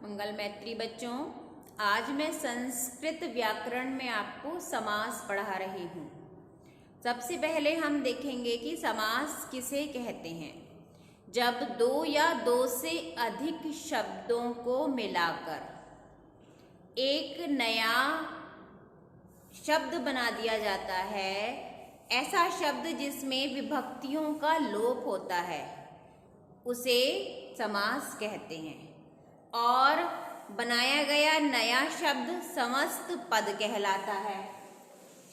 मंगल मैत्री बच्चों, आज मैं संस्कृत व्याकरण में आपको समास पढ़ा रही हूँ। सबसे पहले हम देखेंगे कि समास किसे कहते हैं। जब दो या दो से अधिक शब्दों को मिलाकर एक नया शब्द बना दिया जाता है, ऐसा शब्द जिसमें विभक्तियों का लोप होता है, उसे समास कहते हैं। और बनाया गया नया शब्द समस्त पद कहलाता है।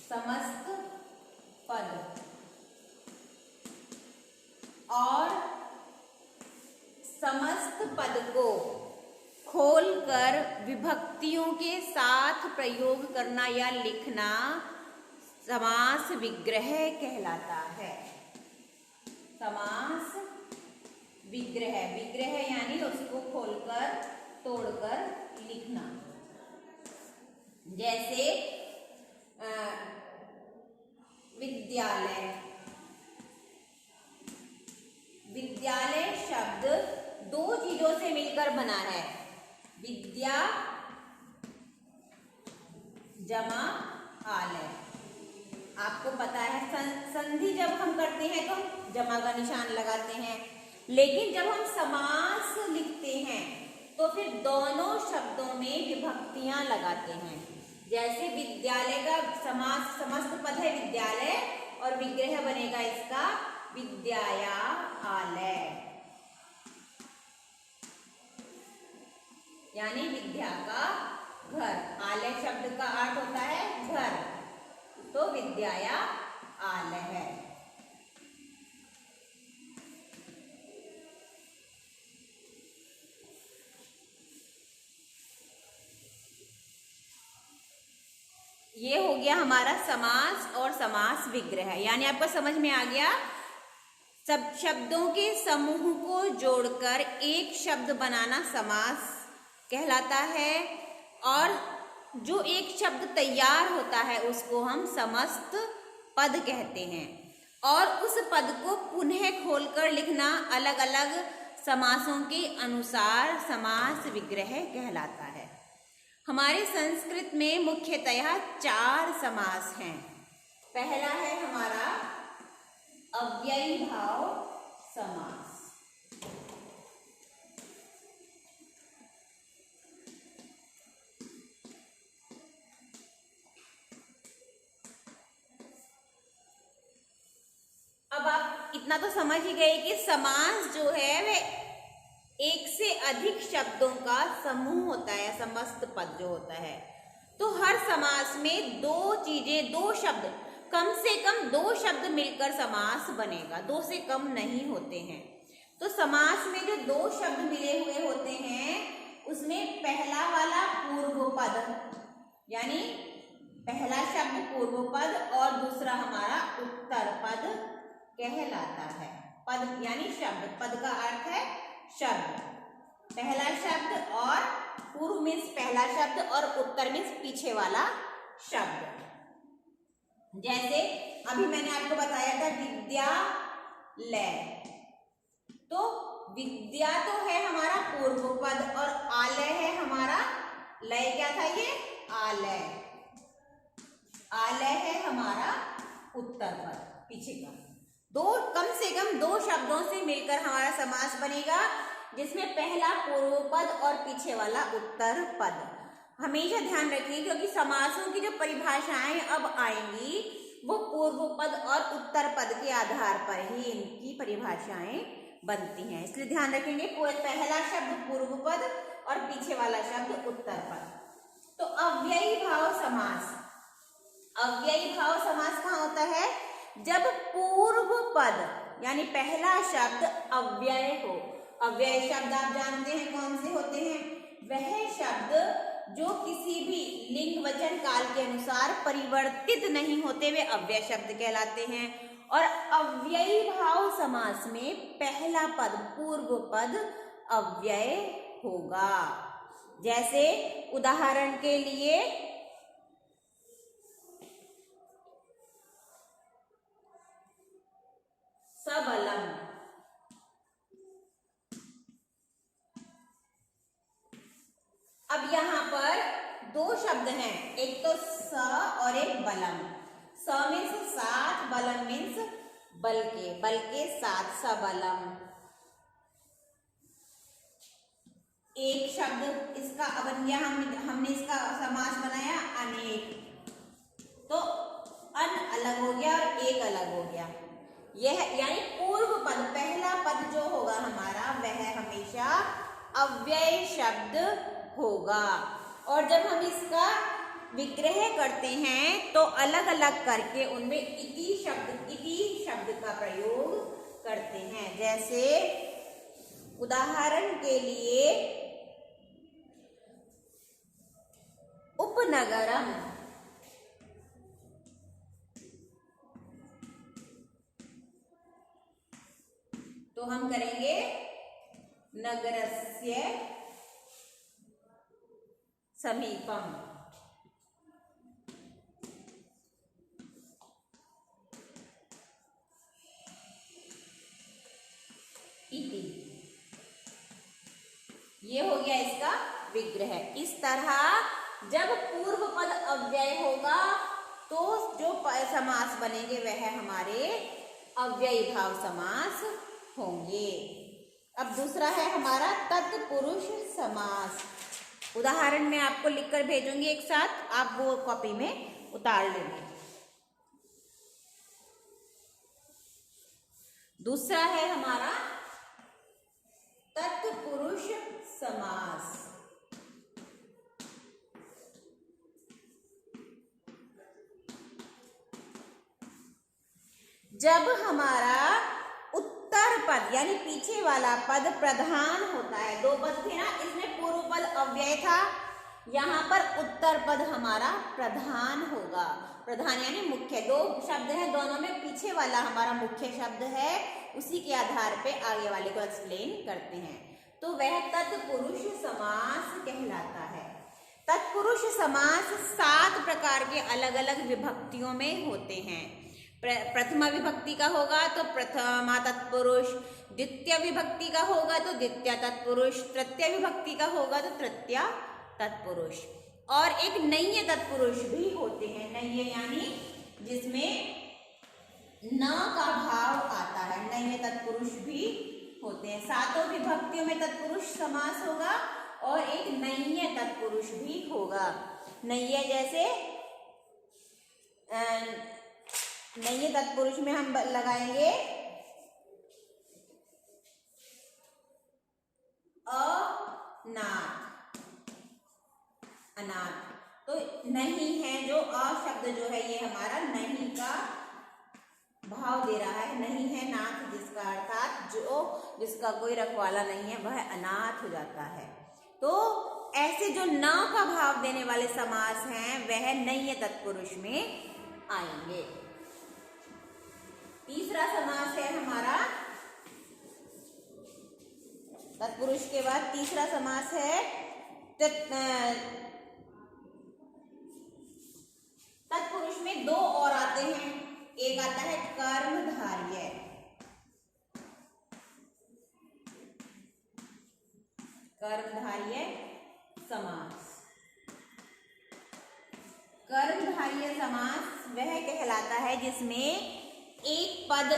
समस्त पद। और समस्त पद को खोलकर विभक्तियों के साथ प्रयोग करना या लिखना समास विग्रह कहलाता है। समास विग्रह। विग्रह यानी उसको खोलकर तोड़कर लिखना। जैसे विद्यालय। विद्यालय शब्द दो चीजों से मिलकर बना है। विद्या जमा आलय। आपको पता है संधि जब हम करते हैं तो जमा का निशान लगाते हैं, लेकिन जब हम समास लिखते हैं तो फिर दोनों शब्दों में विभक्तियां लगाते हैं। जैसे विद्यालय का समास समस्त पद है विद्यालय, और विग्रह बनेगा इसका विद्याया आलय, यानी विद्या का घर। आलय शब्द का अर्थ होता है घर, तो विद्याया आलय है। ये हो गया हमारा समास और समास विग्रह। यानी आपको समझ में आ गया, सब शब्दों के समूह को जोड़कर एक शब्द बनाना समास कहलाता है, और जो एक शब्द तैयार होता है उसको हम समस्त पद कहते हैं। और उस पद को पुनः खोलकर लिखना अलग अलग समासों के अनुसार समास विग्रह कहलाता है। हमारे संस्कृत में मुख्यतः 4 समास हैं। पहला है हमारा अव्ययी भाव समास। अब आप इतना तो समझ ही गए कि समास जो है वह एक से अधिक शब्दों का समूह होता है, समस्त पद जो होता है। तो हर समास में दो चीजें, दो शब्द, कम से कम 2 शब्द मिलकर समास बनेगा, 2 से कम नहीं होते हैं। तो समास में जो 2 शब्द मिले हुए होते हैं उसमें पहला वाला पूर्व पद, यानी पहला शब्द पूर्व पद और दूसरा हमारा उत्तर पद कहलाता है। पद यानी शब्द, पद का अर्थ है शब्द। पहला शब्द और पूर्व मीन्स पहला शब्द और उत्तर मीन्स पीछे वाला शब्द। जैसे अभी मैंने आपको बताया था विद्यालय, तो विद्या तो है हमारा पूर्व पद और आलय है हमारा, लय क्या था ये आलय, आलय है हमारा उत्तर पद पीछे का। कम से कम 2 शब्दों से मिलकर हमारा समास बनेगा, जिसमें पहला पूर्व पद और पीछे वाला उत्तर पद। हमेशा ध्यान रखिए, क्योंकि समासों की जो परिभाषाएं अब आएंगी वो पूर्व पद और उत्तर पद के आधार पर ही इनकी परिभाषाएं बनती हैं, इसलिए ध्यान रखेंगे। पहला शब्द पूर्व पद और पीछे वाला शब्द उत्तर पद। तो अव्ययी भाव समास। अव्ययी भाव समास कहाँ होता है? जब पूर्व पद यानी पहला शब्द अव्यय हो। अव्यय शब्द आप जानते हैं कौन से होते हैं? वह शब्द जो किसी भी लिंग वचन काल के अनुसार परिवर्तित नहीं होते, वे अव्यय शब्द कहलाते हैं। और अव्ययी भाव समास में पहला पद पूर्व पद अव्यय होगा। जैसे उदाहरण के लिए सबलम, अब यहाँ पर दो शब्द हैं, एक तो स और एक बलम। स मीन्स साथ, बलम मीन्स बल के साथ, सबलम। एक शब्द इसका अवन्य हमने इसका समास बनाया अनेक, तो अन अलग हो गया और एक अलग हो गया। यह यानी पूर्व पद, पहला पद जो होगा हमारा वह हमेशा अव्यय शब्द होगा। और जब हम इसका विग्रह करते हैं तो अलग अलग करके उनमें इति शब्द का प्रयोग करते हैं। जैसे उदाहरण के लिए उपनगरम, तो हम करेंगे नगरस्य समीपम। इति, ये हो गया इसका विग्रह। इस तरह जब पूर्व पद अव्यय होगा तो जो समास बनेंगे वह हमारे अव्ययी भाव समास होंगे। अब दूसरा है हमारा तत्पुरुष समास। उदाहरण मैं आपको लिखकर भेजूंगी एक साथ, आप वो कॉपी में उतार लेंगे। दूसरा है हमारा तत्पुरुष समास। जब हमारा उत्तर पद यानी पीछे वाला पद प्रधान होता है, दो पद थे ना, इसमें पूर्व पद अव्यय था, यहाँ पर उत्तर पद हमारा प्रधान होगा। प्रधान यानी मुख्य, दो शब्द हैं, दोनों में पीछे वाला हमारा मुख्य शब्द है, उसी के आधार पे आगे वाले को एक्सप्लेन करते हैं, तो वह तत्पुरुष समास कहलाता है। तत्पुरुष समास 7 प्रकार के अलग अलग विभक्तियों में होते हैं। प्रथमा विभक्ति का होगा तो प्रथमा तत्पुरुष, द्वितीय विभक्ति का होगा तो द्वितीय तत्पुरुष, तृतीय विभक्ति का होगा तो तृतीय तत्पुरुष, और एक नैय तत्पुरुष भी होते हैं। नैय यानी जिसमें न का भाव आता है, नैय तत्पुरुष भी होते हैं। 7 विभक्तियों में तत्पुरुष समास होगा और एक नैय तत्पुरुष भी होगा। नैय जैसे नैय तत्पुरुष में हम लगाएंगे अनाथ, अनाथ, तो नहीं है जो अ शब्द जो है ये हमारा नहीं का भाव दे रहा है, नहीं है नाथ जिसका, अर्थात जो जिसका कोई रखवाला नहीं है वह अनाथ हो जाता है। तो ऐसे जो न का भाव देने वाले समास हैं वह नैय तत्पुरुष में आएंगे। तीसरा समास है हमारा, तत्पुरुष के बाद तीसरा समास है तत्पुरुष में 2 और आते हैं। एक आता है कर्मधारय, कर्मधारय समास। कर्मधारय समास वह कहलाता है जिसमें एक पद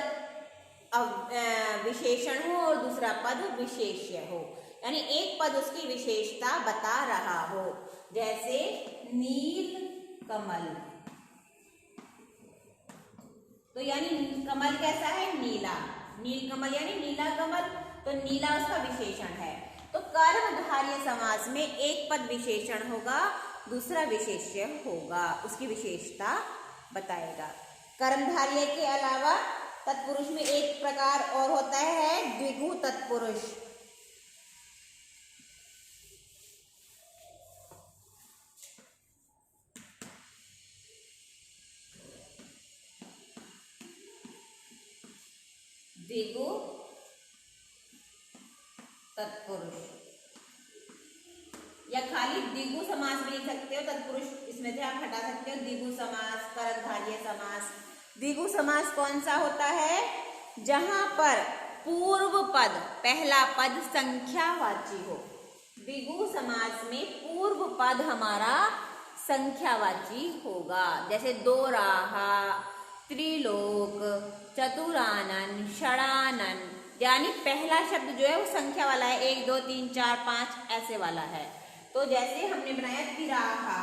विशेषण हो और दूसरा पद विशेष्य हो, यानी एक पद उसकी विशेषता बता रहा हो। जैसे नील कमल, तो यानी कमल कैसा है, नीला, नील कमल यानी नीला कमल, तो नीला उसका विशेषण है। तो कर्मधारय समास में एक पद विशेषण होगा, दूसरा विशेष्य होगा, उसकी विशेषता बताएगा। कर्मधारय के अलावा तत्पुरुष में एक प्रकार और होता है द्विगु तत्पुरुष। द्विगु तत्पुरुष या खाली द्विगु समास भी लिख सकते हो, तत्पुरुष इसमें से आप हटा सकते हो। द्विगु समास, कर्मधारय समास। द्विगु समास कौन सा होता है, जहां पर पूर्व पद, पहला पद संख्यावाची हो। द्विगु समास समास में पूर्व पद हमारा संख्यावाची होगा, जैसे दो राहा, त्रिलोक, चतुरानन, षडानन, यानी पहला शब्द जो है वो संख्या वाला है, 1 2 3 4 5 ऐसे वाला है। तो जैसे हमने बनाया तिराहा,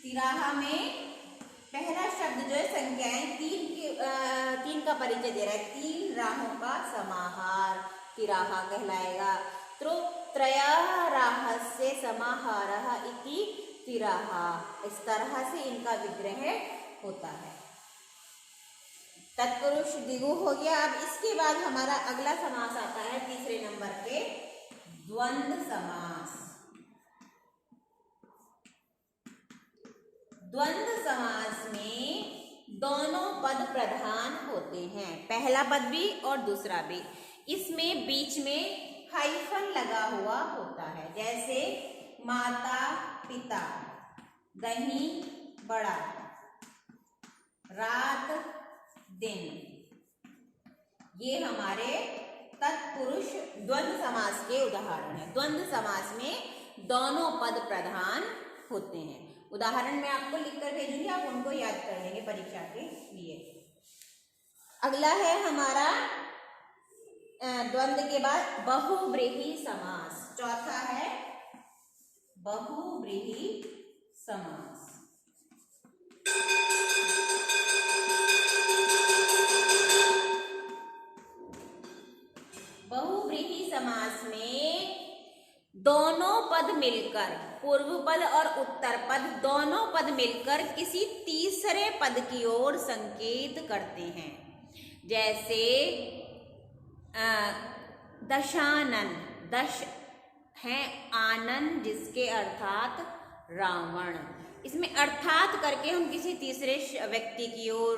तिराहा में पहला शब्द जो है संख्या है, तीन का परिचय दे रहा है, 3 राहों का समाहार तिराहा कहलाएगा। तो त्रयराहस्य समाहारः इति तिराहा, इस तरह से इनका विग्रह होता है। तत्पुरुष द्विगु हो गया। अब इसके बाद हमारा अगला समास आता है तीसरे नंबर पे, द्वंद्व समास। द्वंद्व समास में दोनों पद प्रधान होते हैं, पहला पद भी और दूसरा भी। इसमें बीच में हाइफन लगा हुआ होता है, जैसे माता पिता, दही बड़ा, रात दिन, ये हमारे तत्पुरुष द्वंद्व समास के उदाहरण हैं। द्वंद्व समास में दोनों पद प्रधान होते हैं। उदाहरण मैं आपको लिखकर भेजूंगी, आप उनको याद कर लेंगे परीक्षा के लिए। अगला है हमारा द्वंद्व के बाद बहुव्रीहि समास। चौथा है बहुव्रीहि समास। बहुव्रीहि समास में दोनों पद मिलकर, पूर्व पद और उत्तर पद दोनों पद मिलकर किसी तीसरे पद की ओर संकेत करते हैं। जैसे दशानन, दश है आनंद जिसके अर्थात रावण। इसमें अर्थात करके हम किसी तीसरे व्यक्ति की ओर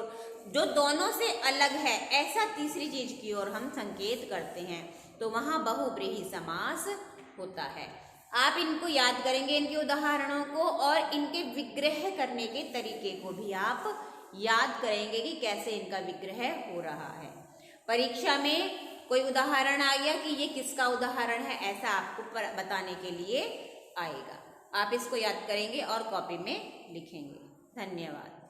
जो दोनों से अलग है ऐसा तीसरी चीज की ओर हम संकेत करते हैं, तो वहां बहुव्रीहि समास होता है। आप इनको याद करेंगे, इनके उदाहरणों को और इनके विग्रह करने के तरीके को भी आप याद करेंगे कि कैसे इनका विग्रह हो रहा है। परीक्षा में कोई उदाहरण आ गया कि ये किसका उदाहरण है, ऐसा आपको बताने के लिए आएगा। आप इसको याद करेंगे और कॉपी में लिखेंगे। धन्यवाद।